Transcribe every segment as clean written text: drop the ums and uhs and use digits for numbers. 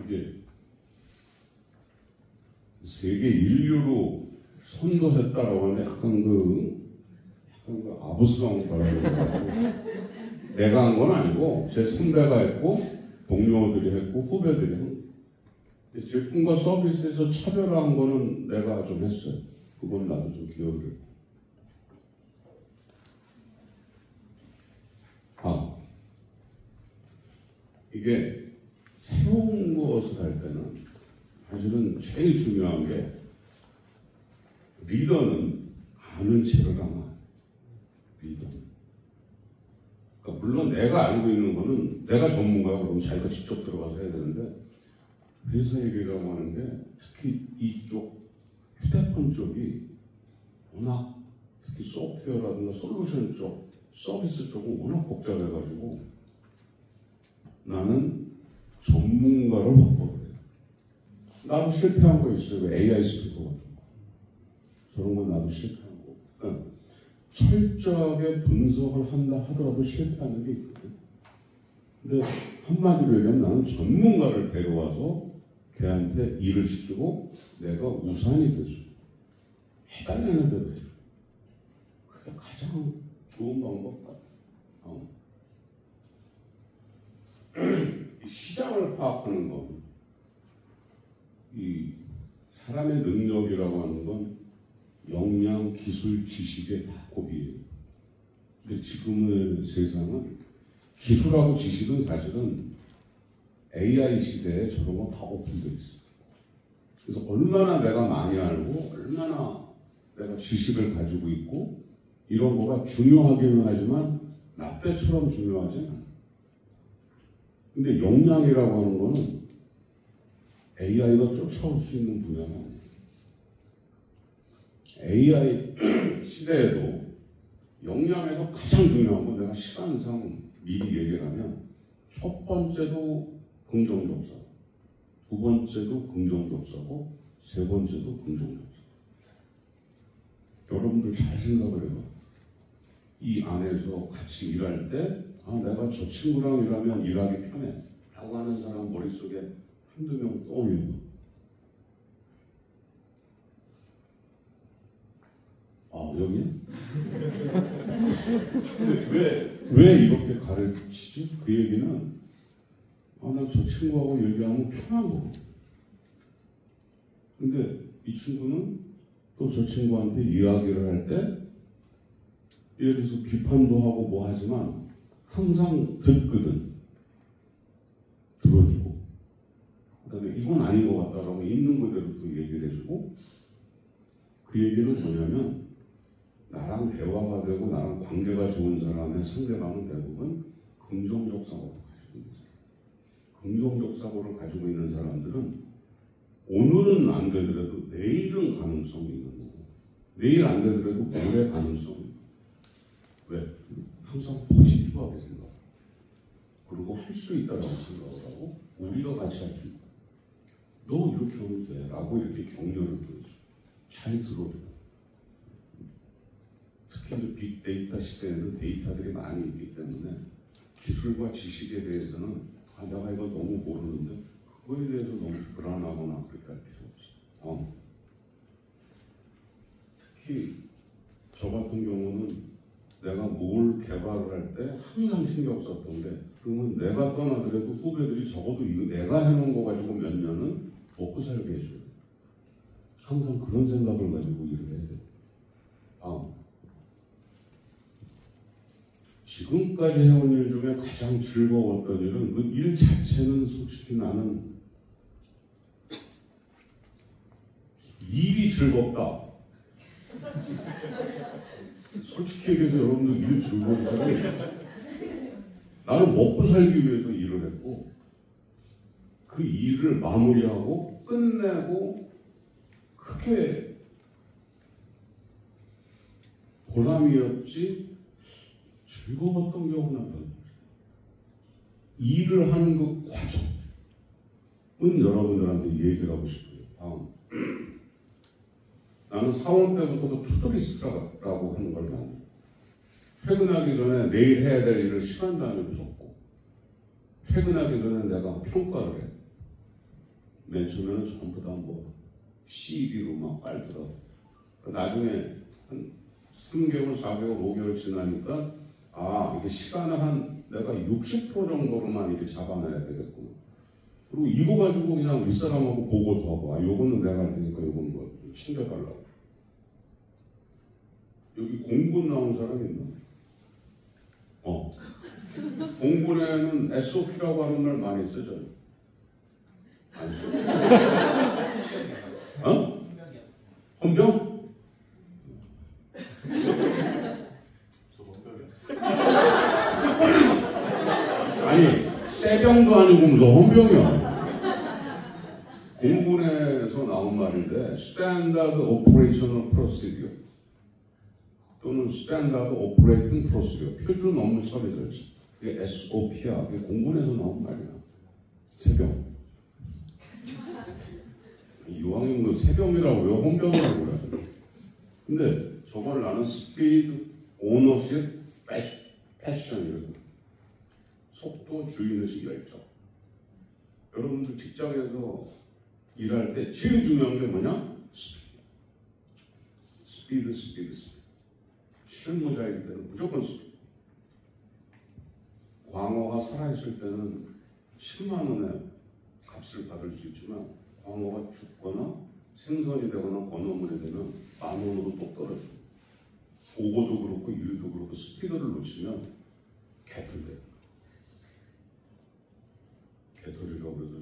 이게 세계 인류로 선도했다라고 하는데 약간 그 아부스랑 바라는 내가 한 건 아니고 제 선배가 했고 동료들이 했고 후배들이 한 제품과 서비스에서 차별화한 거는 내가 좀 했어요. 그건 나도 좀 기억을 해요. 이게 새로운 것을 할 때는 사실은 제일 중요한 게 리더는 아는 체를 하나. 리더는. 그러니까 물론 내가 알고 있는 거는 내가 전문가가 그러면 자기가 직접 들어가서 해야 되는데 회사 일이라고 하는 게 특히 이쪽 휴대폰 쪽이 워낙 특히 소프트웨어라든가 솔루션 쪽, 서비스 쪽은 워낙 복잡해가지고 나는 전문가를 확보를 해요. 나도 실패한 거 있어요. AI 스피커 같은 거. 저런 건 나도 실패한 거. 그러니까 철저하게 분석을 한다 하더라도 실패하는 게 있거든. 근데 한마디로 얘기하면 나는 전문가를 데려와서 걔한테 일을 시키고 내가 우산이 돼줘. 해달라는 대로 해줘. 그게 가장 좋은 방법 같아. 시장을 파악하는 건, 이 사람의 능력이라고 하는 건 역량, 기술, 지식의 다 고비예요. 근데 지금의 세상은 기술하고 지식은 사실은 AI 시대에 저런 거 다 오픈되어 있어요. 그래서 얼마나 내가 많이 알고 얼마나 내가 지식을 가지고 있고 이런 거가 중요하기는 하지만 나 때처럼 중요하지 않아요. 근데 역량이라고 하는 거는 AI가 쫓아올 수 있는 분야가 아니에요. AI 시대에도 역량에서 가장 중요한 건 내가 시간상 미리 얘기를 하면 첫 번째도 긍정적 사고, 두 번째도 긍정적 사고, 세 번째도 긍정적 사고. 여러분들 잘 생각을 해봐. 이 안에서 같이 일할 때 내가 저 친구랑 일하면 일하기 편해 라고 하는 사람 머릿속에 한두 명 떠올려봐. 여기야? 근데 왜 이렇게 가르치지? 그 얘기는 난 저 친구하고 얘기하면 편한 거고. 근데 이 친구는 또 저 친구한테 이야기를 할 때 예를 들어서 비판도 하고 뭐 하지만 항상 듣거든. 들어주고. 그 다음에 이건 아닌 것 같다라고 있는 그대로 또 얘기를 해주고. 그 얘기는 뭐냐면 나랑 대화가 되고 나랑 관계가 좋은 사람의 상대방은 대부분 긍정적 사고를 가지고 있는 사람. 긍정적 사고를 가지고 있는 사람들은 오늘은 안 되더라도 내일은 가능성이 있는 거고 내일 안 되더라도 모레 가능성이 있는 거고. 왜? 항상 포지티브하게 생각하고 그리고 할 수 있다라고 생각을 하고 우리가 같이 할 수 있다. 너 이렇게 하면 돼 라고 이렇게 격려를 보여줘. 잘 들어줘. 특히 빅데이터 시대에는 데이터들이 많이 있기 때문에 기술과 지식에 대해서는 내가 이거 너무 모르는데 그거에 대해서 너무 불안하거나 그렇게 할 필요 없어. 특히 저 같은 경우는 내가 뭘 개발을 할 때 항상 신경 썼던 게 그러면 내가 떠나더라도 후배들이 적어도 이거 내가 해놓은 거 가지고 몇 년은 먹고 살게 해줘야 돼. 항상 그런 생각을 가지고 일을 해야 돼. 지금까지 해온 일 중에 가장 즐거웠던 일은 그 일 자체는 솔직히 나는 일이 즐겁다. 솔직히 얘기해서 여러분들 일 즐거워서 나는 먹고 살기 위해서 일을 했고 그 일을 마무리하고 끝내고 크게 보람이었지 즐거웠던 경우는 별로 없어요. 일을 하는 그 과정은 여러분들한테 얘기를 하고 싶어요. 나는 사원 때부터 그 투두리스트라고 하는 걸 만들어. 퇴근하기 전에 내일 해야 될 일을 시간 단위로 적고 퇴근하기 전에 내가 평가를 해. 맨 처음에는 전부 다 뭐 CD로 막 빨더라고. 나중에 한 3개월, 4개월, 5개월 지나니까 이게 시간을 한 내가 60% 정도로만 이렇게 잡아놔야 되겠구나. 그리고 이거 가지고 그냥 윗사람하고 보고도 하고, 요거는 내가 할 테니까 요거는 뭐 챙겨달라고. 여기 공군 나온 사람 있나? 공군에는 SOP라고 하는 말 많이 쓰죠. 안 써? 헌병? 아니, 세병도 아니고 무슨 헌병이야. 공군에서 나온 말인데 Standard Operational Procedure 또는 Standard Operating Procedure, 표준 업무 처리 절차. 이게 SOP야. 이게 공군에서 나온 말이야. 세병. 이왕이면 그 세병이라고 왜 헌병이라고 그래. 근데 저걸 나는 스피드, 오너십, 패션이거든. 속도, 주의의식, 열정. 여러분들 직장에서 일할 때 제일 중요한 게 뭐냐? 스피드. 실무자일 때는 무조건 스피드. 광어가 살아있을 때는 10만 원의 값을 받을 수 있지만 광어가 죽거나 생선이 되거나 건어물이 되면 10,000원으로 또 떨어져. 보고도 그렇고 일도 그렇고 스피드를 놓치면 개털돼. 개털이라고 그래서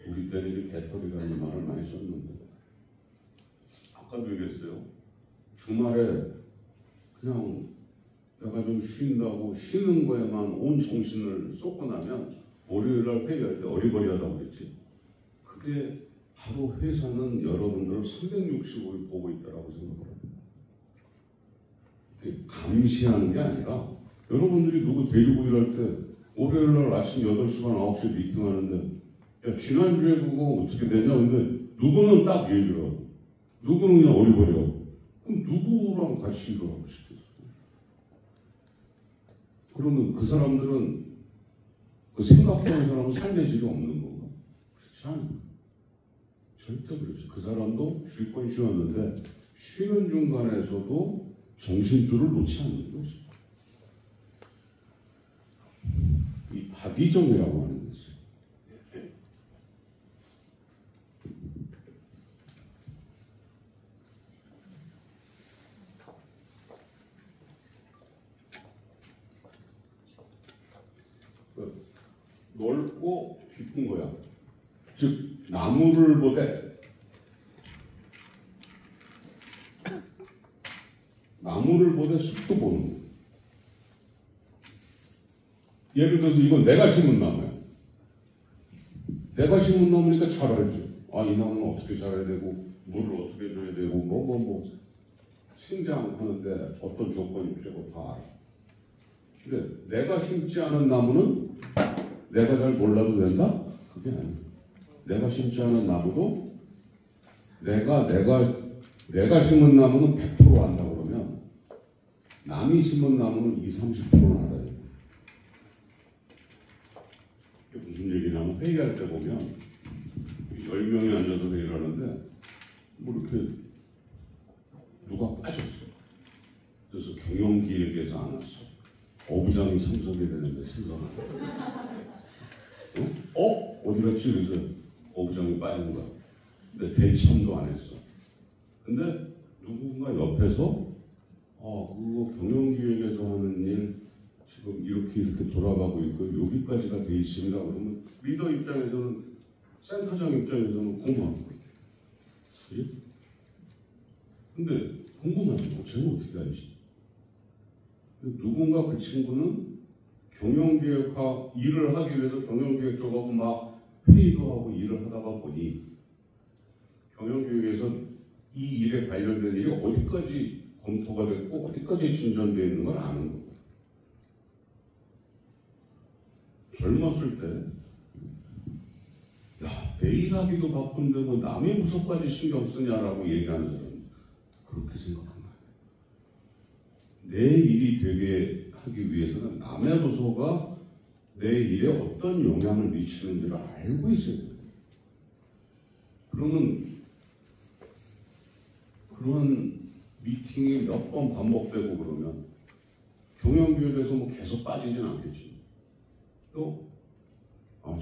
우리 때는 이제 개털이라는 말을 많이 썼는데 아까도 얘기했어요. 주말에 그냥 내가 좀 쉰다고 쉬는 거에만 온 정신을 쏟고 나면 월요일날 회의할 때 어리버리하다고 그랬지. 그게 바로 회사는 여러분들을 365일 보고 있다라고 생각을 합니다. 감시하는 게 아니라 여러분들이 누구 데리고 일할 때 월요일날 아침 8시 반 9시에 미팅하는데 야 지난주에 그거 어떻게 되냐. 근데 누구는 딱 얘기를 하고 누구는 그냥 어리버리하고 그럼 누구랑 같이 일을 하고 싶겠어요? 그러면 그 사람들은 그 생각하는 사람은 삶의 질이 없는 건가? 그렇지 않아요. 절대 그렇지. 그 사람도 쉴 건 쉬었는데 쉬는 중간에서도 정신줄을 놓지 않는 거지. 이 박이정이라고 하는 거지. 넓고 깊은 거야. 즉 나무를 보되 숲도 보는 거. 예를 들어서 이건 내가 심은 나무야. 내가 심은 나무니까 잘 알지. 이 나무는 어떻게 자라야 되고 물을 어떻게 줘야 되고 뭐 생장하는데 어떤 조건이 필요하고 다 알아. 근데 내가 심지 않은 나무는 내가 잘 몰라도 된다? 그게 아니야. 내가 심지 않은 나무도 내가 심은 나무는 100% 안다 그러면 남이 심은 나무는 20-30%는 알아야 돼. 이게 무슨 얘기냐면 회의할 때 보면 10명이 앉아서 회의를 하는데 뭐 이렇게 누가 빠졌어. 그래서 경영기획에서 안 왔어. 어부장이 참석이 되는데 참석하고 어디 갔지? 그래서 어부장이 빠진 거야. 근데 대참도 안 했어. 근데 누군가 옆에서 그거 경영기획에서 하는 일 지금 이렇게 돌아가고 있고 여기까지가 돼 있습니다. 그러면 리더 입장에서는 센터장 입장에서는 고마워. 그지? 근데 궁금하지. 쟤는 어떻게 알지? 누군가 그 친구는 경영기획과 일을 하기 위해서 경영기획 쪽하고 막 회의도 하고 일을 하다가 보니 경영기획에서 이 일에 관련된 일이 어디까지 검토가 됐고 어디까지 진전되어 있는 걸 아는 거예요. 젊었을 때 내일 하기도 바쁜데 뭐 남의 부서까지 신경 쓰냐라고 얘기하는 사람 그렇게 생각합니다. 내 일이 되게 하기 위해서는 남의 부서가 내 일에 어떤 영향을 미치는지를 알고 있어야 돼요. 그런 미팅이 몇 번 반복되고 그러면 경영기획에서 뭐 계속 빠지진 않겠지. 또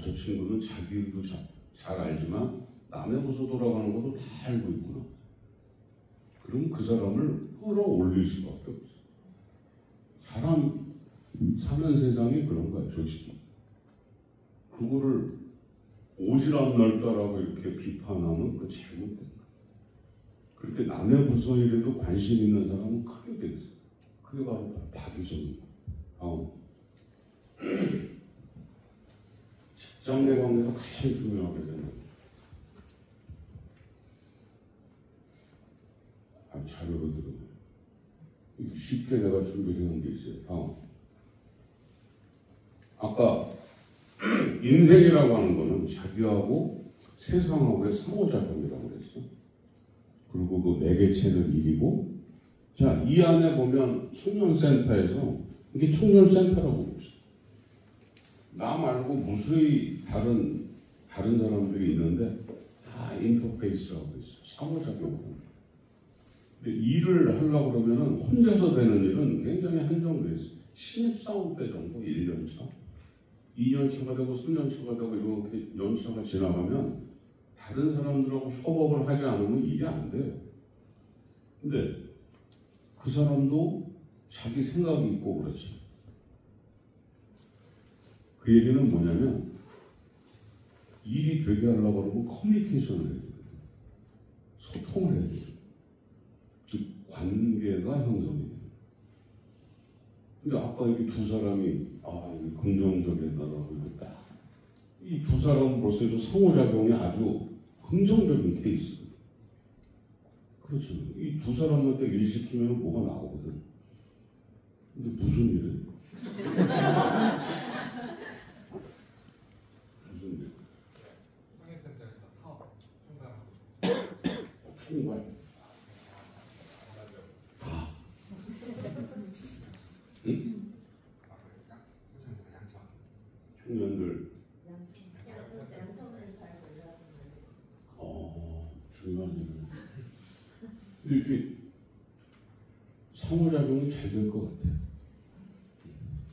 저 친구는 자기 일도 잘 알지만 남의 부서 돌아가는 것도 다 알고 있구나. 그럼 그 사람을 끌어올릴 수밖에 없어. 사람 사는 세상이 그런 거야, 솔직히. 그거를 오지랖 넓다라고 이렇게 비판하면 그거 잘못된 거야. 그렇게 남의 부서 일에도 관심 있는 사람은 크게 돼 있어. 그게 바로 박이정인 거야. 직장 내 관계에서 가장 중요하게 되는 거야. 자료로 들으면 쉽게 내가 준비해 놓은 게 있어요. 아까 인생이라고 하는 거는 자기하고 세상하고의 상호작용이라고 그랬어. 그리고 그 매개체는 일이고, 자, 이 안에 보면 청년센터에서 이게 청년센터라고 그랬어. 나 말고 무수히 다른 사람들이 있는데 다 인터페이스라고 있어. 상호작용하고. 근데 일을 하려고 그러면은 혼자서 되는 일은 굉장히 한정돼 있어. 신입사원 때 정도 1년 차, 2년 차가 되고 3년 차가 되고 이렇게 연차가 지나가면 다른 사람들하고 협업을 하지 않으면 일이 안 돼요. 근데 그 사람도 자기 생각이 있고 그렇지. 그 얘기는 뭐냐면 일이 되게 하려고 그러면 커뮤니케이션을 해야 돼요. 소통을 해야 돼요. 관계가 형성이 돼요. 근데 아까 이렇게 두 사람이 긍정적이다라고 했다. 이 두 사람은 벌써도 상호작용이 아주 긍정적인 케이스. 그렇죠. 이 두 사람한테 일 시키면 뭐가 나오거든. 근데 무슨 일을? 무슨 일? 청년센터에서 사업 총괄하고 총괄. 응? 청년들 중요한 일은 근데 이렇게 상호작용이 잘 될 것 같아요.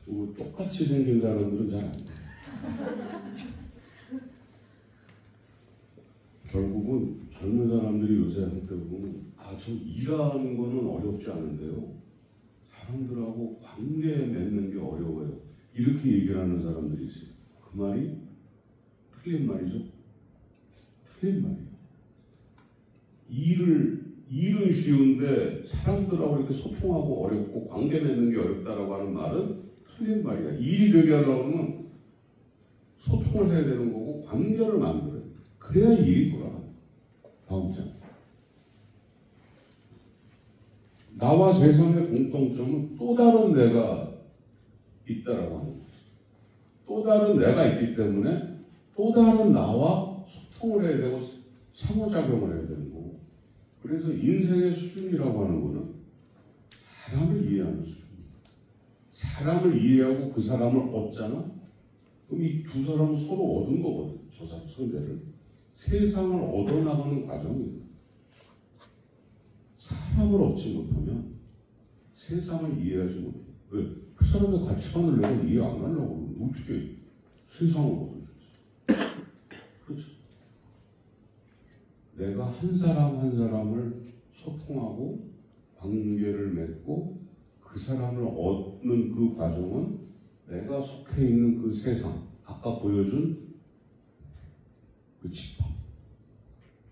그리고 똑같이 생긴 사람들은 잘 안 돼. 결국은 젊은 사람들이 요새 할 때 보면 저 일하는 거는 어렵지 않은데요. 사람들하고 관계 맺는 게 어려워요. 이렇게 얘기를 하는 사람들이 있어요. 그 말이 틀린 말이죠. 틀린 말이에요. 일은 쉬운데 사람들하고 이렇게 소통하고 어렵고 관계 맺는 게 어렵다라고 하는 말은 틀린 말이야. 일이 되게 하려고 하면 소통을 해야 되는 거고 관계를 만들어야 돼. 그래야 일이 돌아가는 거야. 다음 장. 나와 세상의 공통점은 또 다른 내가 있다라고 하는 거지. 또 다른 내가 있기 때문에 또 다른 나와 소통을 해야 되고 상호작용을 해야 되는 거고. 그래서 인생의 수준이라고 하는 거는 사람을 이해하는 수준이에요. 사람을 이해하고 그 사람을 얻잖아? 그럼 이 두 사람은 서로 얻은 거거든. 저 사람 상대를. 세상을 얻어나가는 과정이에요. 사람을 얻지 못하면 세상을 이해하지 못해. 왜? 그 사람의 가치관을 내가 이해 안 하려고 그러면 어떻게 세상을 얻을 수 있어? 그렇죠. 내가 한 사람 한 사람을 소통하고 관계를 맺고 그 사람을 얻는 그 과정은 내가 속해 있는 그 세상, 아까 보여준 그 집합,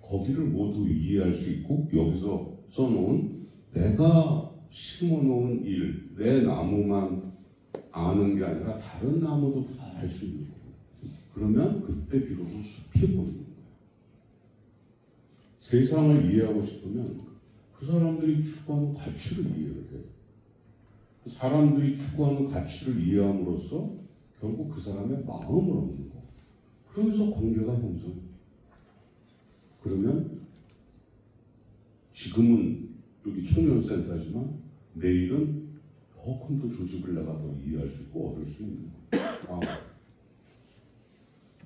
거기를 모두 이해할 수 있고 여기서 써놓은 내가 심어놓은 일, 내 나무만 아는 게 아니라 다른 나무도 다 알 수 있는 거고. 그러면 그때 비로소 숲이 보이는 거예요. 세상을 이해하고 싶으면 그 사람들이 추구하는 가치를 이해를 해요. 그 사람들이 추구하는 가치를 이해함으로써 결국 그 사람의 마음을 얻는 거. 그러면서 관계가 형성돼요. 그러면 지금은 여기 청년센터지만 내일은 더 큰 더 조직을 내가 더 이해할 수 있고 얻을 수 있는 거예요.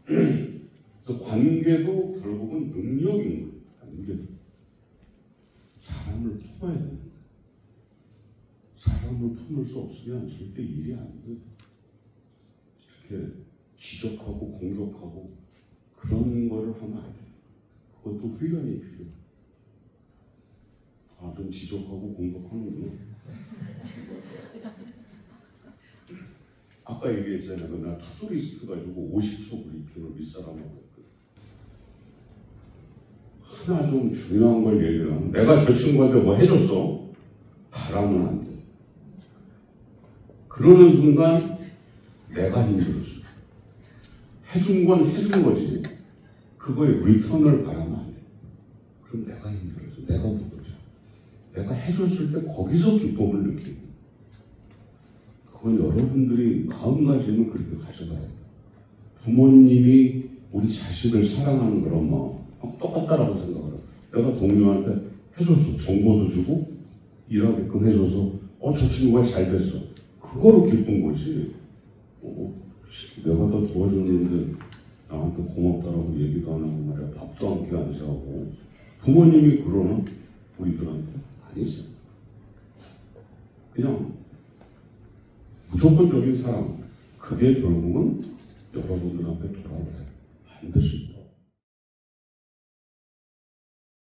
그래서 관계도 결국은 능력인 거예요. 관계도. 사람을 품어야 되는 거예요. 사람을 품을 수 없으면 절대 일이 안 돼요. 이렇게 지적하고 공격하고 그런 거를 하면 안 돼요. 그것도 훈련이 필요해요. 아, 좀 지적하고 공격하는구나. 아까 얘기했잖아요. 나 투두리스트 가지고 50초 브리핑을 윗사람하고 했거든. 하나 좀 중요한 걸 얘기를 하면 내가 저 친구한테 뭐 해줬어? 바라면 안 돼. 그러는 순간 내가 힘들어져. 해준 건 해준 거지. 그거에 리턴을 바라면 안 돼. 그럼 내가 힘들어져. 내가 무거워져. 내가 해줬을 때 거기서 기쁨을 느끼고. 그건 여러분들이 마음가짐을 그렇게 가져가야 돼. 부모님이 우리 자식을 사랑하는 그런 마음 똑같다라고 생각을 해요. 내가 동료한테 해줬어. 정보도 주고 일하게끔 해줘서 저 친구가 잘 됐어. 그거로 기쁜 거지. 내가 다 도와줬는데 나한테 고맙다라고 얘기도 안 하고 말이야. 밥도 한 끼 안 사고. 부모님이 그러나? 우리들한테? 아니죠. 그냥 무조건적인 사랑. 그게 결국은 여러분들한테 돌아와요. 반드시.